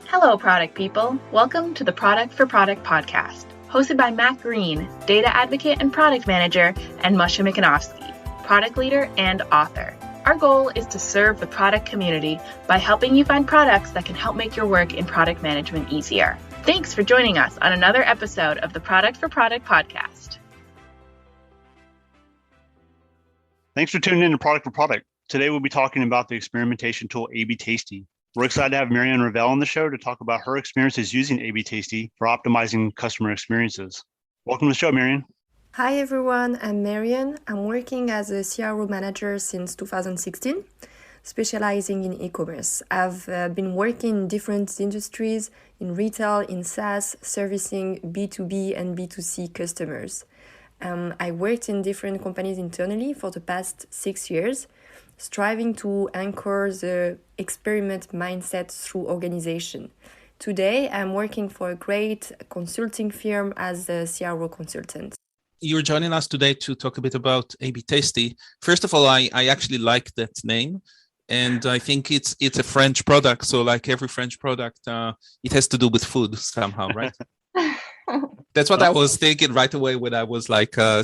Hello, product people. Welcome to the Product for Product podcast, hosted by Matt Green, data advocate and product manager, and Moshe and product leader and author. Our goal is to serve the product community by helping you find products that can help make your work in product management easier. Thanks for joining us on another episode of the Product for Product podcast. Thanks for tuning in to Product for Product. Today we'll be talking about the experimentation tool A/B Tasty. We're excited to have Marion Ravel on the show to talk about her experiences using A/B Tasty for optimizing customer experiences. Welcome to the show, Marion. Hi everyone, I'm Marion. I'm working as a CRO manager since 2016, specializing in e-commerce. I've been working in different industries, in retail, in SaaS, servicing B2B and B2C customers. I worked in different companies internally for the past 6 years, striving to anchor the experiment mindset through organization. Today, I'm working for a great consulting firm as a CRO consultant. You're joining us today to talk a bit about A/B Tasty. First of all, I actually like that name, and I think it's a French product. So like every French product, it has to do with food somehow, right? That's what I was thinking right away when I was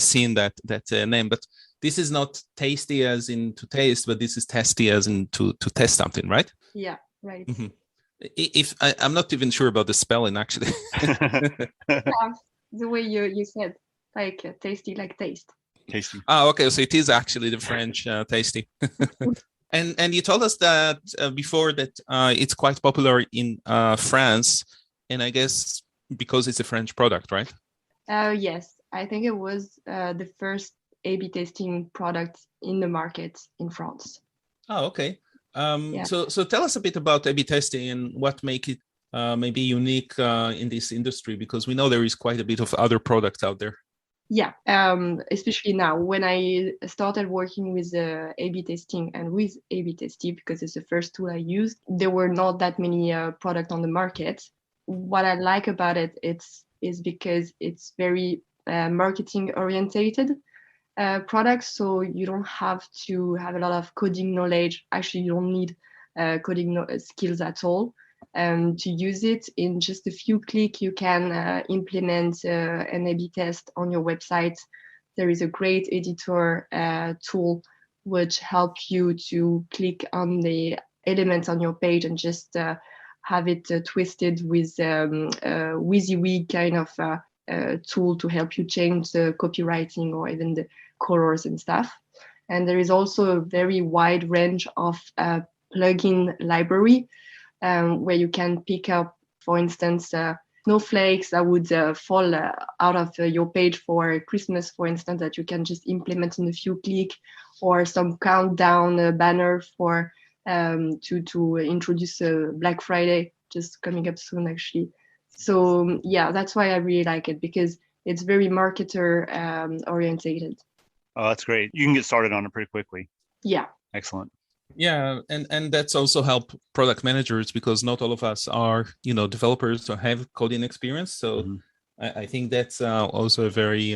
seeing that name. But this is not tasty as in to taste, but this is testy as in to test something, right? Yeah, right. Mm-hmm. If I'm not even sure about the spelling, actually. The way you said, tasty, like taste. Tasty. Oh, okay. So it is actually the French tasty. And you told us that before that it's quite popular in France, and I guess because it's a French product, right? Yes, I think it was the first A/B testing product in the market in France. Oh, okay. Yeah. So tell us a bit about A/B testing and what make it maybe unique in this industry, because we know there is quite a bit of other products out there. Yeah, especially now when I started working with A/B testing and with A/B testing, because it's the first tool I used, there were not that many products on the market. What I like about it is because it's very marketing orientated products, so you don't have to have a lot of coding knowledge. Actually, you don't need coding skills at all. To use it in just a few clicks, you can implement an A/B test on your website. There is a great editor tool which helps you to click on the elements on your page and just have it twisted with a WYSIWYG kind of tool to help you change the copywriting or even the colors and stuff. And there is also a very wide range of plugin library where you can pick up, for instance, snowflakes that would fall out of your page for Christmas, for instance, that you can just implement in a few clicks, or some countdown banner for to introduce Black Friday, just coming up soon, actually. So yeah, that's why I really like it, because it's very marketer orientated. Oh, that's great. You can get started on it pretty quickly. Yeah. Excellent. Yeah, and that's also help product managers, because not all of us are, developers or have coding experience. So I think that's also a very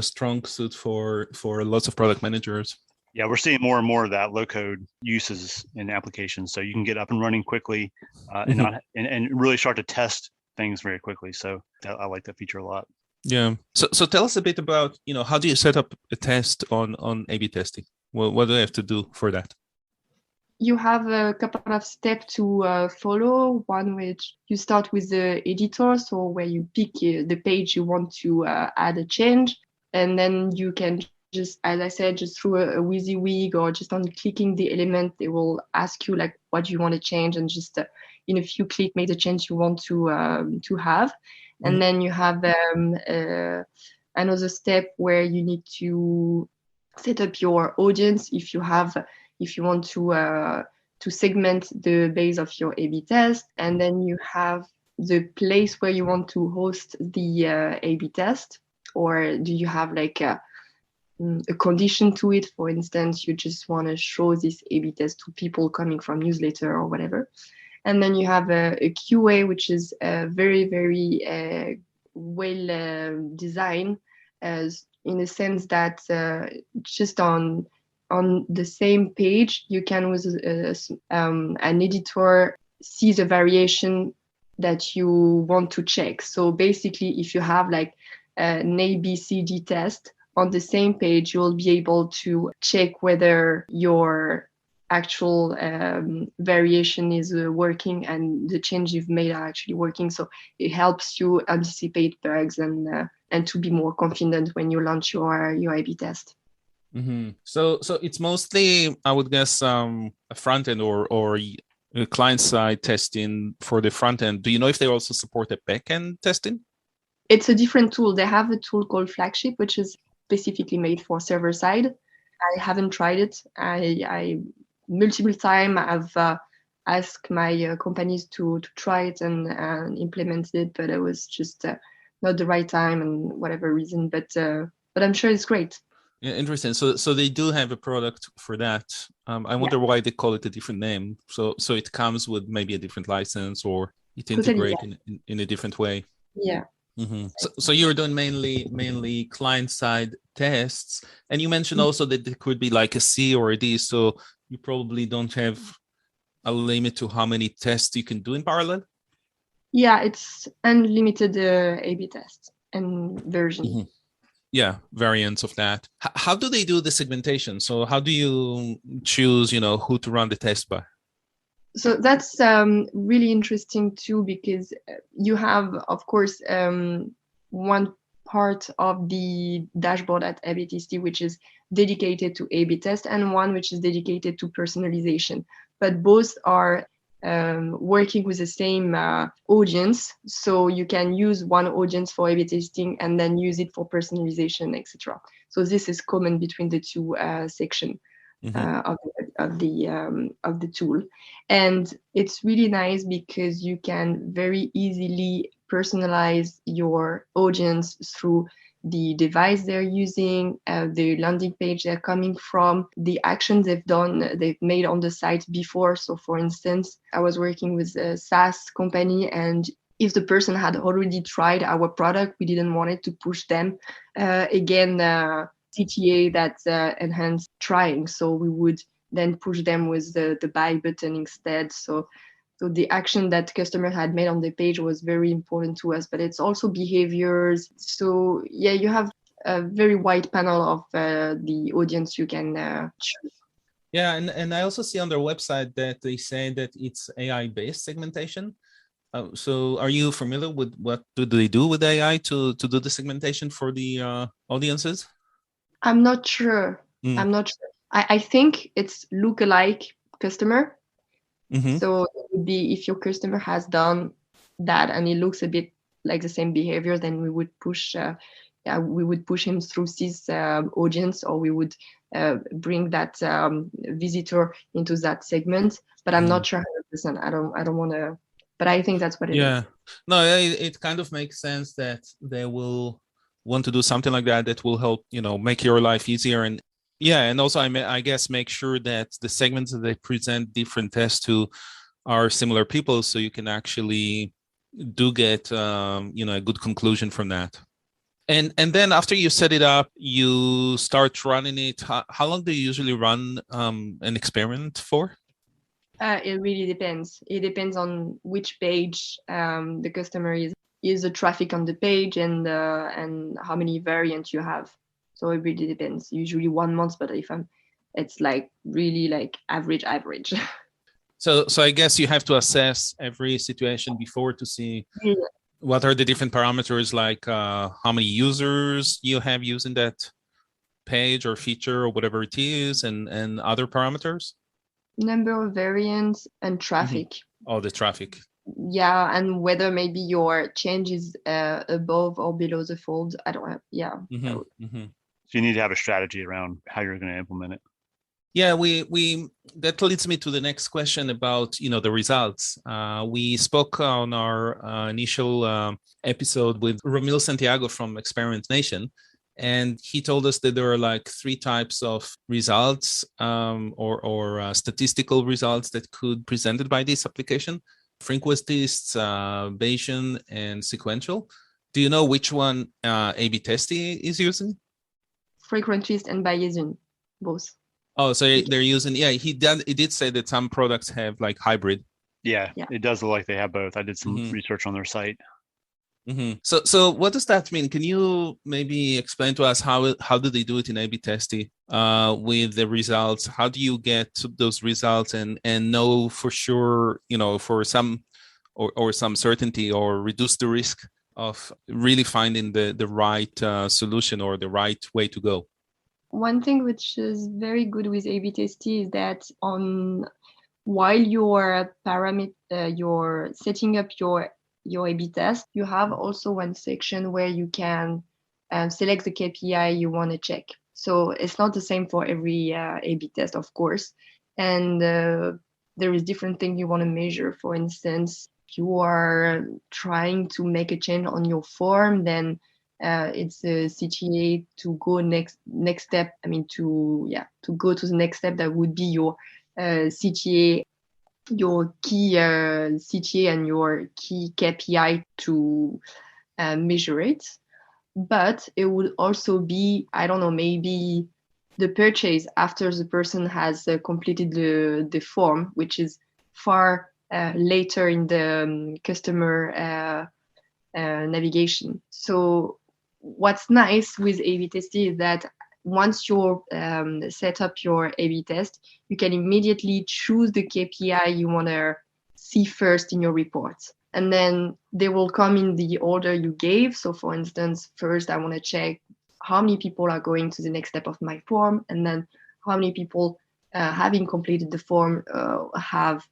strong suit for lots of product managers. Yeah, we're seeing more and more of that low-code uses in applications, so you can get up and running quickly and really start to test things very quickly. So I like that feature a lot. Yeah. So tell us a bit about, how do you set up a test on A/B testing? Well, what do you have to do for that? You have a couple of steps to follow. One, which you start with the editor, so where you pick the page you want to add a change, and then you can just, as I said, just through a WYSIWYG or just on clicking the element, they will ask you what you want to change, and just in a few clicks make the change you want to have. Mm-hmm. And then you have another step where you need to set up your audience if you want to segment the base of your A/B test, and then you have the place where you want to host the A/B test, or do you have a condition to it? For instance, you just want to show this A/B test to people coming from newsletter or whatever. And then you have a QA, which is very, very well designed, in the sense that just on the same page, you can, with an editor, see the variation that you want to check. So basically, if you have like an ABCD test on the same page, you'll be able to check whether your actual variation is working and the change you've made are actually working. So it helps you anticipate bugs and to be more confident when you launch your A/B test. Mm-hmm. So it's mostly, I would guess, a front end or client side testing for the front end. Do you know if they also support the back end testing? It's a different tool. They have a tool called Flagship, which is specifically made for server side. I haven't tried it. I multiple time I've asked my companies to try it and implement it, but it was just not the right time and whatever reason. But I'm sure it's great. Yeah, interesting. So they do have a product for that. I wonder why they call it a different name. So it comes with maybe a different license, or it integrates in a different way. Yeah. Mm-hmm. So you're doing mainly client side tests, and you mentioned also that it could be like a C or a D. So you probably don't have a limit to how many tests you can do in parallel. Yeah, it's unlimited A/B tests and version. Mm-hmm. Yeah, variants of that. How do they do the segmentation? So how do you choose, who to run the test by? So that's really interesting too, because you have, of course, one part of the dashboard at ABTST, which is dedicated to A/B test, and one which is dedicated to personalization. But both are working with the same audience. So you can use one audience for A/B testing and then use it for personalization, etc. So this is common between the two sections. Of the tool, and it's really nice because you can very easily personalize your audience through the device they're using, the landing page they're coming from, the actions they've made on the site before. So for instance, I was working with a SaaS company, and if the person had already tried our product, we didn't want it to push them again CTA that enhanced trying. So we would then push them with the buy button instead. So the action that customer had made on the page was very important to us, but it's also behaviors. So yeah, you have a very wide panel of the audience you can choose. Yeah, and I also see on their website that they say that it's AI-based segmentation. So are you familiar with what do they do with AI to do the segmentation for the audiences? I'm not sure. I'm not sure. I think it's lookalike customer. Mm-hmm. So it would be if your customer has done that and it looks a bit like the same behavior, then we would push him through this audience, or we would bring that visitor into that segment. But I'm not sure 100%. I don't want to. But I think that's what it is. Yeah. No, it kind of makes sense that they will want to do something like that will help, make your life easier. And and also I guess make sure that the segments that they present different tests to are similar people, so you can actually do get a good conclusion from that. And then after you set it up, you start running it. How long do you usually run an experiment for? It really depends. It depends on which page the customer is the traffic on the page and how many variants you have. So it really depends. Usually 1 month, but it's like really like average. So I guess you have to assess every situation before to see what are the different parameters, like how many users you have using that page or feature or whatever it is, and other parameters. Number of variants and traffic. Mm-hmm. Oh, the traffic. Yeah, and whether maybe your change is above or below the fold. I don't have. Yeah. Mm-hmm. Mm-hmm. So you need to have a strategy around how you're going to implement it. Yeah, we that leads me to the next question about the results. We spoke on our initial episode with Ramil Santiago from Experiment Nation, and he told us that there are like 3 types of results or statistical results that could be presented by this application: frequencies, Bayesian, and sequential. Do you know which one A/B testing is using? Frequencies and Bayesian, both. Oh, so they're using, he did say that some products have like hybrid. Yeah, Yeah. it does look like they have both. I did some research on their site. So what does that mean? Can you maybe explain to us how do they do it in A/B testing with the results? How do you get to those results and know for sure, for some or some certainty, or reduce the risk of really finding the right solution or the right way to go? One thing which is very good with A/B testing is that while you're setting up your A/B test, you have also one section where you can select the KPI you want to check. So it's not the same for every A/B test, of course. And there is different things you want to measure. For instance, if you are trying to make a change on your form, then it's a CTA to go next step. I mean, to go to the next step, that would be your CTA, your key CTA and your key KPI to measure it. But it would also be, I don't know, maybe the purchase after the person has completed the form, which is far later in the customer navigation. So what's nice with A/B testing is that once you set up your A/B test, you can immediately choose the KPI you want to see first in your report. And then they will come in the order you gave. So for instance, first I want to check how many people are going to the next step of my form, and then how many people having completed the form have,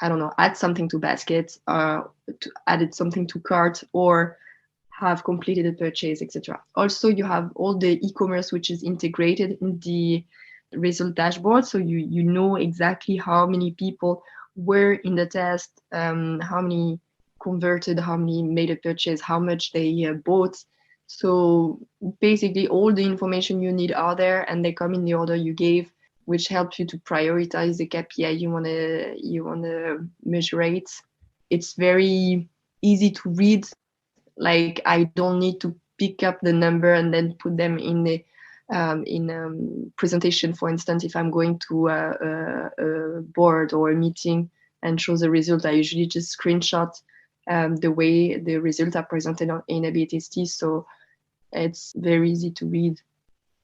I don't know, add something to basket, added something to cart, or have completed a purchase, etc. Also, you have all the e-commerce which is integrated in the result dashboard, so you know exactly how many people were in the test, how many converted, how many made a purchase, how much they bought. So basically, all the information you need are there, and they come in the order you gave, which helps you to prioritize the KPI you wanna measure it. It's very easy to read. Like, I don't need to pick up the number and then put them in the presentation. For instance, if I'm going to a board or a meeting and show the result, I usually just screenshot the way the results are presented in A/B testing. So it's very easy to read.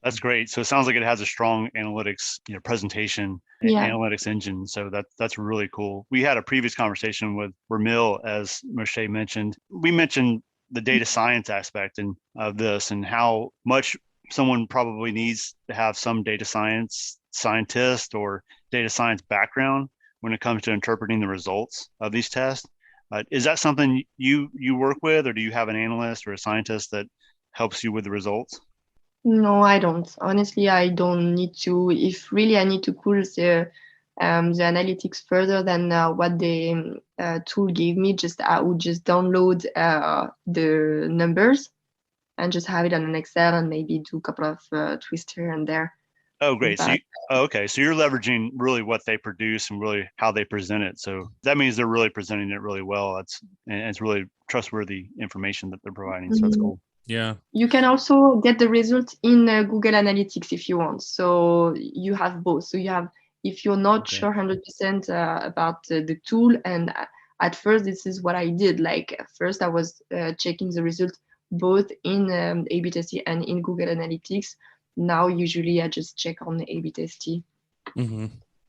That's great. So it sounds like it has a strong analytics, presentation, analytics engine. So that's really cool. We had a previous conversation with Ramil, as Moshe mentioned. We mentioned the data science aspect of this, and how much someone probably needs to have some data scientist or data science background when it comes to interpreting the results of these tests. Is that something you work with, or do you have an analyst or a scientist that helps you with the results? No, I don't. Honestly, I don't need to. If really I need to cool the analytics further than what the tool gave me, I would just download the numbers and just have it on an Excel and maybe do a couple of twists here and there. Oh, great. So so you're leveraging really what they produce and really how they present it. So that means they're really presenting it really well. It's really trustworthy information that they're providing. So that's cool. Yeah. You can also get the result in Google Analytics if you want. So you have both. So you have, if you're not sure 100% about the tool, and at first this is what I did. Like first I was checking the result both in A/B testing and in Google Analytics. Now usually I just check on the A/B testing.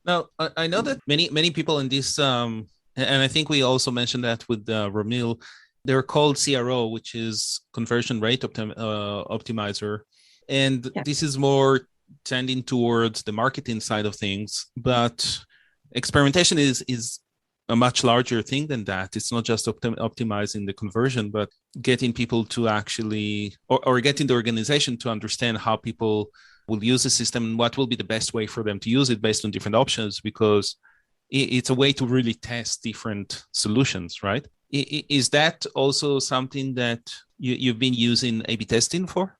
Now I know that many people in this, and I think we also mentioned that with Ramil, they're called CRO, which is conversion rate optimizer. And this is more tending towards the marketing side of things. But experimentation is a much larger thing than that. It's not just optimizing the conversion, but getting people to actually, or getting the organization to understand how people will use the system and what will be the best way for them to use it based on different options, because it's a way to really test different solutions, right? Is that also something that you've been using A/B testing for?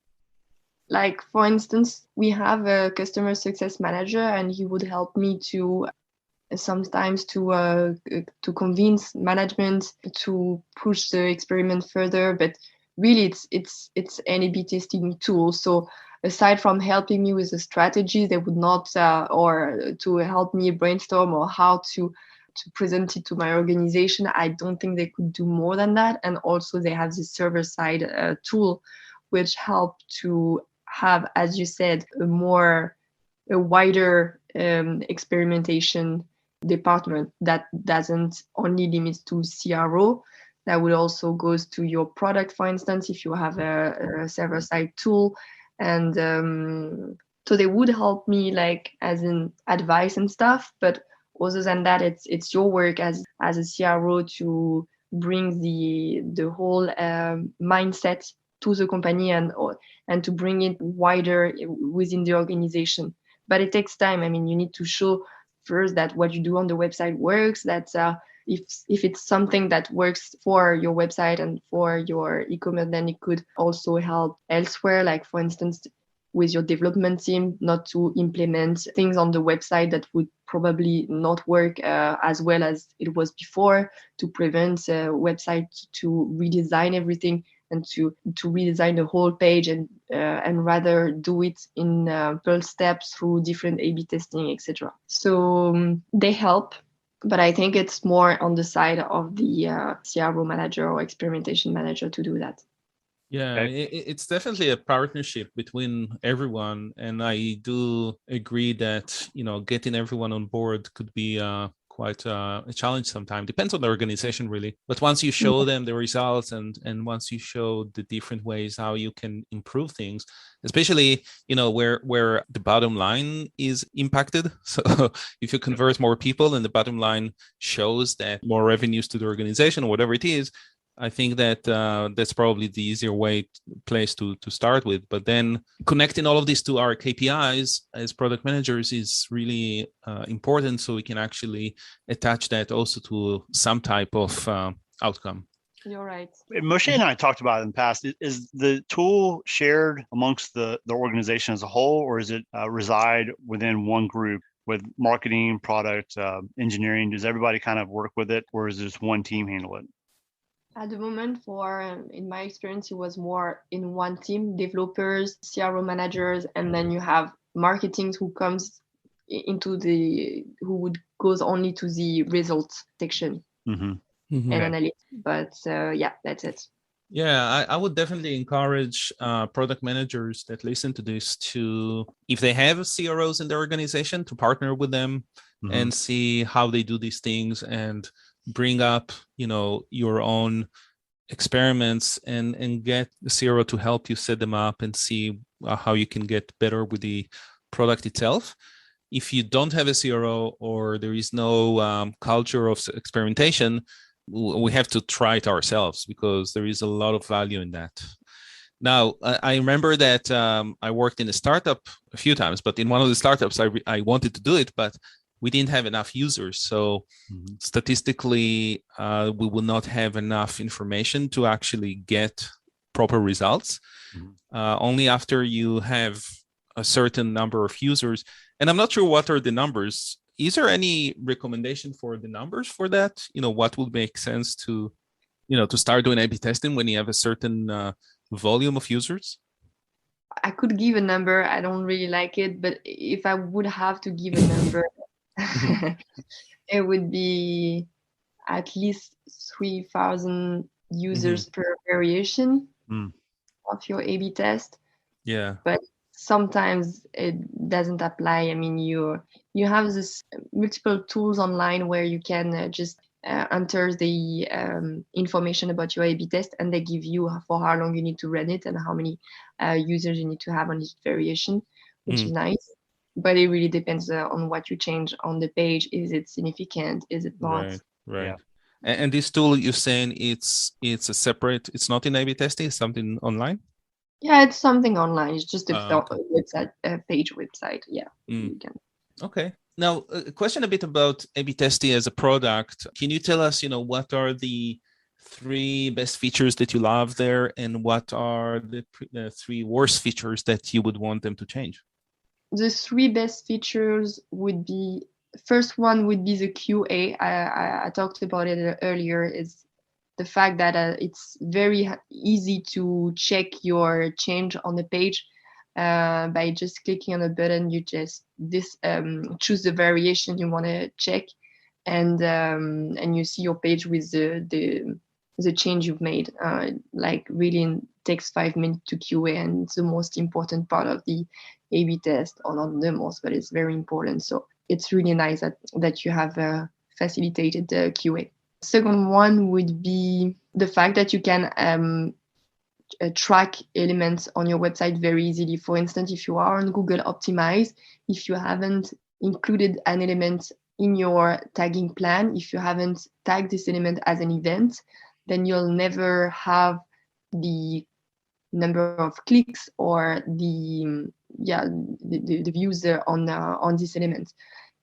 Like, for instance, we have a customer success manager, and he would help me to sometimes to convince management to push the experiment further. But really, it's an A/B testing tool. So aside from helping me with the strategy, they would not, or to help me brainstorm or how to to present it to my organization. I don't think they could do more than that. And also they have this server side tool, which help to have, as you said, a wider experimentation department that doesn't only limit to CRO. That would also goes to your product, for instance, if you have a server-side tool. And so they would help me like as in advice and stuff. But other than that, it's your work as a CRO to bring the whole mindset to the company and to bring it wider within the organization. But it takes time. I mean, you need to show first that what you do on the website works, that if it's something that works for your website and for your e-commerce, then it could also help elsewhere. Like, for instance, with your development team, not to implement things on the website that would probably not work as well as it was before, to prevent a website to redesign everything and to redesign the whole page and rather do it in first steps through different A/B testing, etc. So they help, but I think it's more on the side of the CRO manager or experimentation manager to do that. Yeah, Okay. it's definitely a partnership between everyone, and I do agree that getting everyone on board could be quite a challenge sometimes. Depends on the organization, really. But once you show them the results and once you show the different ways how you can improve things, especially where the bottom line is impacted. So if you convert more people and the bottom line shows that more revenues to the organization or whatever it is, I think that that's probably the easier place to start with. But then connecting all of this to our KPIs as product managers is really important, so we can actually attach that also to some type of outcome. You're right. Moshe and I talked about it in the past. Is the tool shared amongst the organization as a whole, or is it reside within one group with marketing, product, engineering? Does everybody kind of work with it, or is just one team handle it? At the moment, in my experience, it was more in one team: developers, CRO managers, and then you have marketing who goes only to the results section and analytics. But yeah, that's it. Yeah, I would definitely encourage product managers that listen to this to, if they have CROs in their organization, to partner with them and see how they do these things and bring up, your own experiments and get the CRO to help you set them up and see how you can get better with the product itself. If you don't have a CRO or there is no culture of experimentation, we have to try it ourselves because there is a lot of value in that. Now, I remember that I worked in a startup a few times, but in one of the startups, I wanted to do it, but we didn't have enough users. So statistically, we will not have enough information to actually get proper results. Only after you have a certain number of users. And I'm not sure what are the numbers. Is there any recommendation for the numbers for that? What would make sense to start doing A/B testing when you have a certain volume of users? I could give a number. I don't really like it, but if I would have to give a number, it would be at least 3,000 users per variation of your A/B test. Yeah. But sometimes it doesn't apply. I mean, you have this multiple tools online where you can just enter the information about your A/B test, and they give you for how long you need to run it and how many users you need to have on each variation, which is nice. But it really depends on what you change on the page. Is it significant? Is it not? Right. Yeah. And this tool, you're saying it's a separate, it's not in A/B testing, it's something online? Yeah, it's something online. It's just a Okay. page website. Yeah, you can. Okay. Now, a question a bit about A/B testing as a product. Can you tell us, what are the 3 best features that you love there, and what are the 3 worst features that you would want them to change? The 3 best features would be, first one would be the QA. I talked about it earlier. Is the fact that it's very easy to check your change on the page by just clicking on a button. You just choose the variation you want to check, and you see your page with the change you've made. Like really takes 5 minutes to QA, and it's the most important part of the A/B test, or not the most, but it's very important. So it's really nice that you have facilitated the QA. Second one would be the fact that you can track elements on your website very easily. For instance, if you are on Google Optimize, if you haven't included an element in your tagging plan, if you haven't tagged this element as an event, then you'll never have the number of clicks or the views on this element.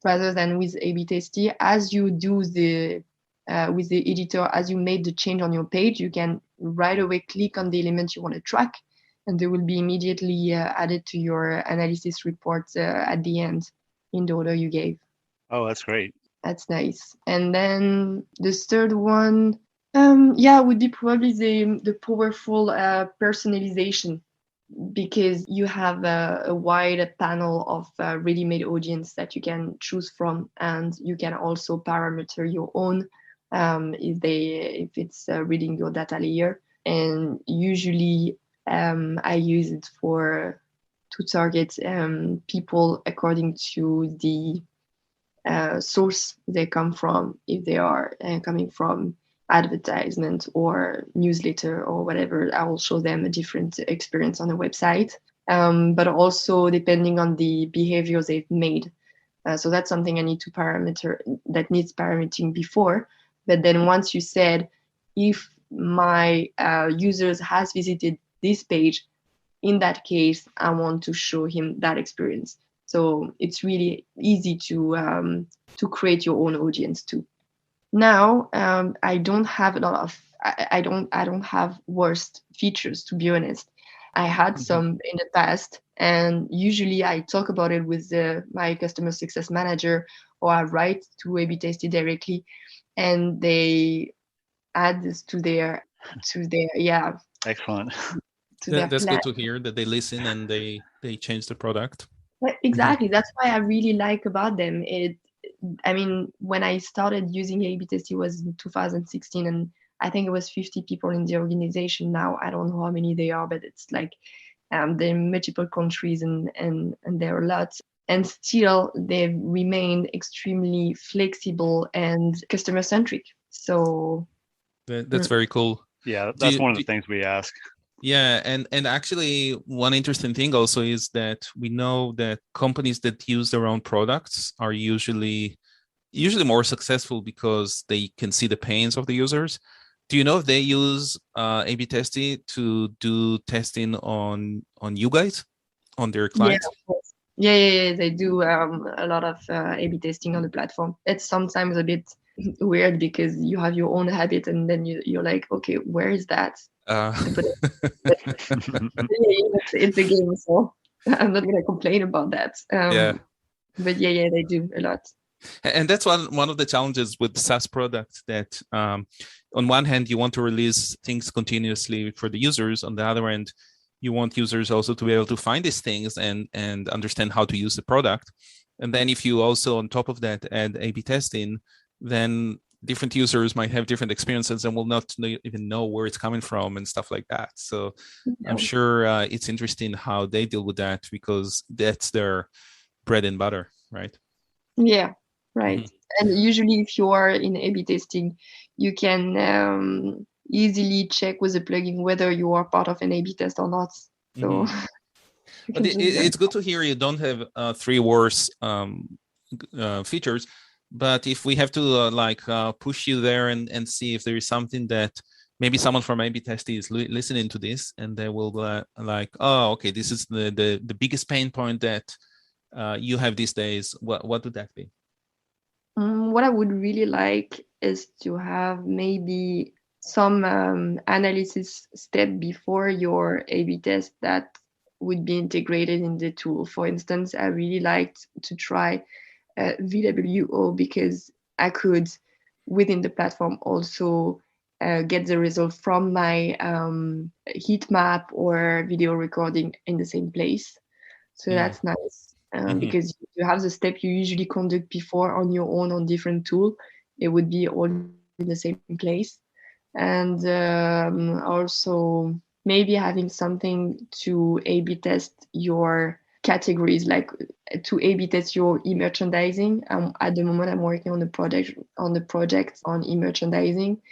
Rather than with A/B testing, as you do with the editor, as you made the change on your page, you can right away click on the element you want to track, and they will be immediately added to your analysis report at the end in the order you gave. Oh, that's great. That's nice. And then the third one, would be probably the powerful personalization, because you have a wide panel of ready-made audience that you can choose from, and you can also parameter your own if it's reading your data layer. And usually I use it to target people according to the source they come from. If they are coming from advertisement or newsletter or whatever, I will show them a different experience on the website, but also depending on the behaviors they've made. So that's something I need to parameter, that needs parametering before. But then once you said, if my users has visited this page, in that case, I want to show him that experience. So it's really easy to create your own audience too. Now, I don't have a lot of, I don't have worst features, to be honest. I had some in the past, and usually I talk about it with my customer success manager, or I write to A/B Tasty directly, and they add this to their Excellent. That's plan. good to hear that they listen and they change the product. Exactly. That's why I really like about them. When I started using A/B test, it was in 2016, and I think it was 50 people in the organization. Now I don't know how many they are, but it's like they're in multiple countries, and there are lots. And still, they've remained extremely flexible and customer centric. So that's very cool. Yeah, that's one of the things we ask. Yeah, and actually one interesting thing also is that we know that companies that use their own products are usually more successful because they can see the pains of the users. Do you know if they use A/B testing to do testing on you guys, on their clients? Yeah, of course. Yeah, they do a lot of A/B testing on the platform. It's sometimes a bit weird because you have your own habit, and then you're like, okay, where is that? But it's a game, so I'm not gonna complain about that. But yeah, they do a lot. And that's one of the challenges with SaaS products, that on one hand you want to release things continuously for the users. On the other end, you want users also to be able to find these things and understand how to use the product. And then if you also on top of that add A/B testing, then different users might have different experiences and will not even know where it's coming from and stuff like that. So I'm sure it's interesting how they deal with that, because that's their bread and butter, right? Yeah, right. Mm-hmm. And usually if you are in A/B testing, you can easily check with the plugin whether you are part of an A/B test or not. So but it's good to hear you don't have three worse features. But if we have to push you there and see if there is something that maybe someone from A/B testing is listening to this, and they will oh, okay, this is the biggest pain point that you have these days, what would that be? What I would really like is to have maybe some analysis step before your A/B test that would be integrated in the tool. For instance, I really liked to try VWO, because I could, within the platform, also get the result from my heat map or video recording in the same place. So that's nice, because you have the step you usually conduct before on your own on different tool. it would be all in the same place. And also maybe having something to A/B test your categories, like to A/B test your e-merchandising. At the moment, I'm working on the project on e-merchandising,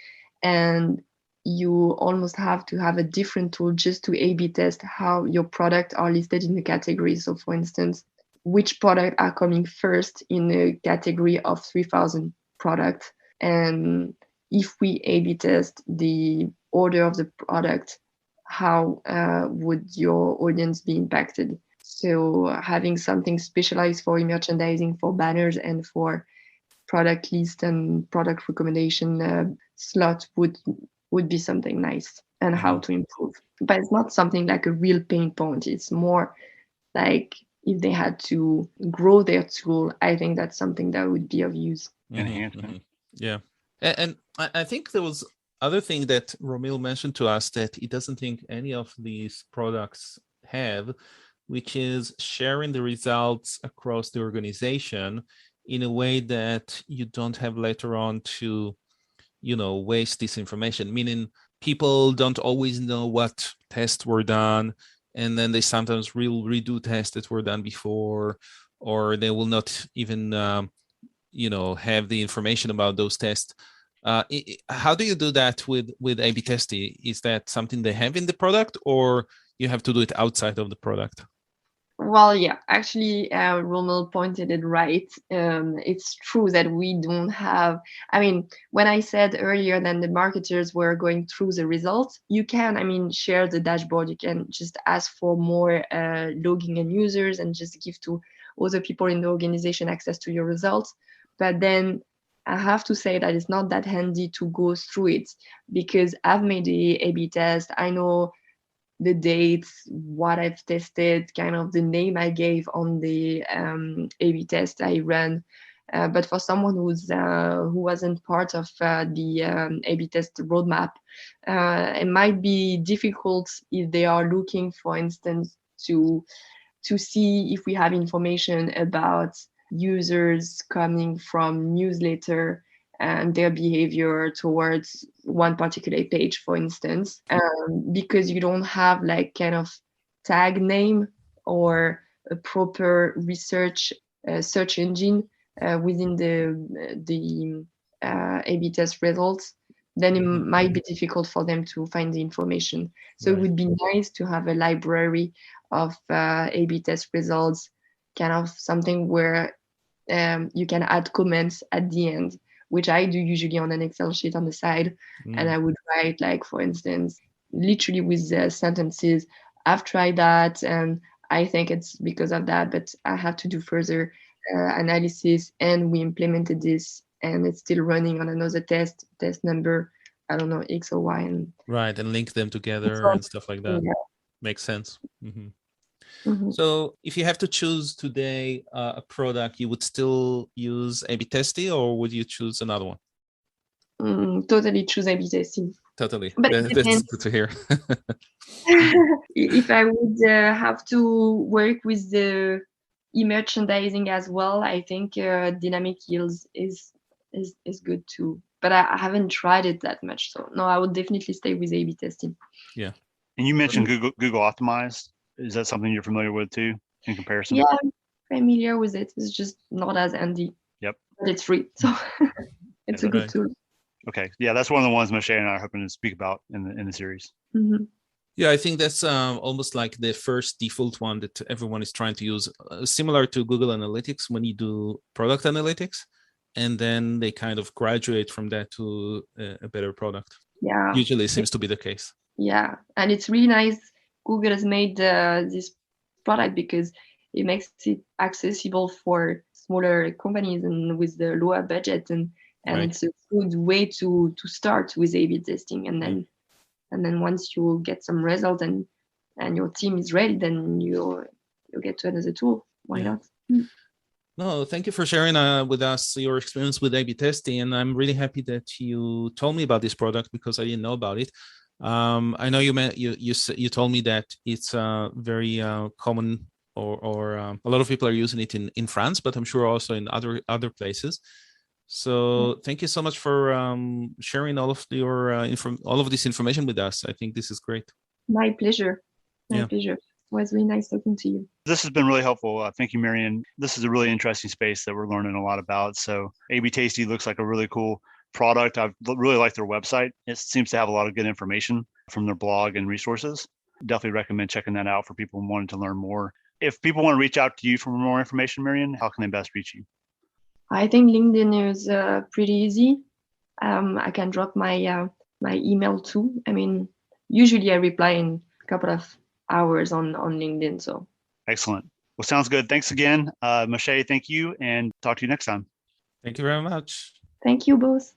and you almost have to have a different tool just to A/B test how your products are listed in the category. So, for instance, which products are coming first in a category of 3,000 products, and if we A/B test the order of the product, how would your audience be impacted? So having something specialized for merchandising, for banners, and for product list and product recommendation slot would be something nice, and how to improve. But it's not something like a real pain point. It's more like if they had to grow their tool, I think that's something that would be of use. Enhancement. Yeah. And I think there was other thing that Romil mentioned to us that he doesn't think any of these products have, which is sharing the results across the organization in a way that you don't have later on to, waste this information, meaning people don't always know what tests were done, and then they sometimes will redo tests that were done before, or they will not even, have the information about those tests. How do you do that with A/B testing? Is that something they have in the product, or you have to do it outside of the product? Well, yeah, actually, Romel pointed it right. It's true that we don't have, I mean, when I said earlier that the marketers were going through the results, you can, share the dashboard. You can just ask for more logging and users and just give to other people in the organization access to your results. But then I have to say that it's not that handy to go through it, because I've made the A/B test. I know the dates, what I've tested, kind of the name I gave on the A/B test I ran. But for someone who wasn't part of the A/B test roadmap, it might be difficult if they are looking, for instance, to see if we have information about users coming from newsletter and their behavior towards one particular page, for instance, because you don't have like kind of tag name or a proper research search engine within the A/B test results, then it might be difficult for them to find the information. So It would be nice to have a library of A/B test results, kind of something where you can add comments at the end, which I do usually on an Excel sheet on the side. And I would write, like, for instance, literally with sentences, I've tried that and I think it's because of that, but I have to do further analysis, and we implemented this and it's still running on another test number, I don't know, X or Y. And link them together and stuff like that. Yeah. Makes sense. So if you have to choose today a product, you would still use A/B testing, or would you choose another one? Totally choose A/B testing. Totally. That's good to hear. If I would have to work with the e-merchandising as well, I think dynamic yields is good too. But I haven't tried it that much. So no, I would definitely stay with A/B testing. Yeah. And you mentioned Google Optimized. Is that something you're familiar with too, in comparison? Yeah, I'm familiar with it. It's just not as handy. Yep. But it's free, so it's a good tool. Okay. Yeah, that's one of the ones Moshe and I are hoping to speak about in the series. Yeah, I think that's almost like the first default one that everyone is trying to use, similar to Google Analytics when you do product analytics, and then they kind of graduate from that to a better product. Yeah. Usually seems to be the case. Yeah, and it's really nice Google has made this product, because it makes it accessible for smaller companies and with the lower budget, and it's a good way to start with A/B testing, and then once you get some results and your team is ready, then you get to another tool. Why not? No, thank you for sharing with us your experience with A/B testing, and I'm really happy that you told me about this product, because I didn't know about it. I know you told me that it's very common, or a lot of people are using it in France, but I'm sure also in other places. So thank you so much for sharing all of your all of this information with us. I think this is great. My pleasure. My pleasure. It was really nice talking to you. This has been really helpful. Thank you, Marion. This is a really interesting space that we're learning a lot about. So AB Tasty looks like a really cool product. I really like their website. It seems to have a lot of good information from their blog and resources. Definitely recommend checking that out for people wanting to learn more. If people want to reach out to you for more information, Marion, how can they best reach you? I think LinkedIn is pretty easy. I can drop my my email too. I mean, usually I reply in a couple of hours on LinkedIn. So excellent. Well, sounds good. Thanks again, Moshe. Thank you, and talk to you next time. Thank you very much. Thank you both.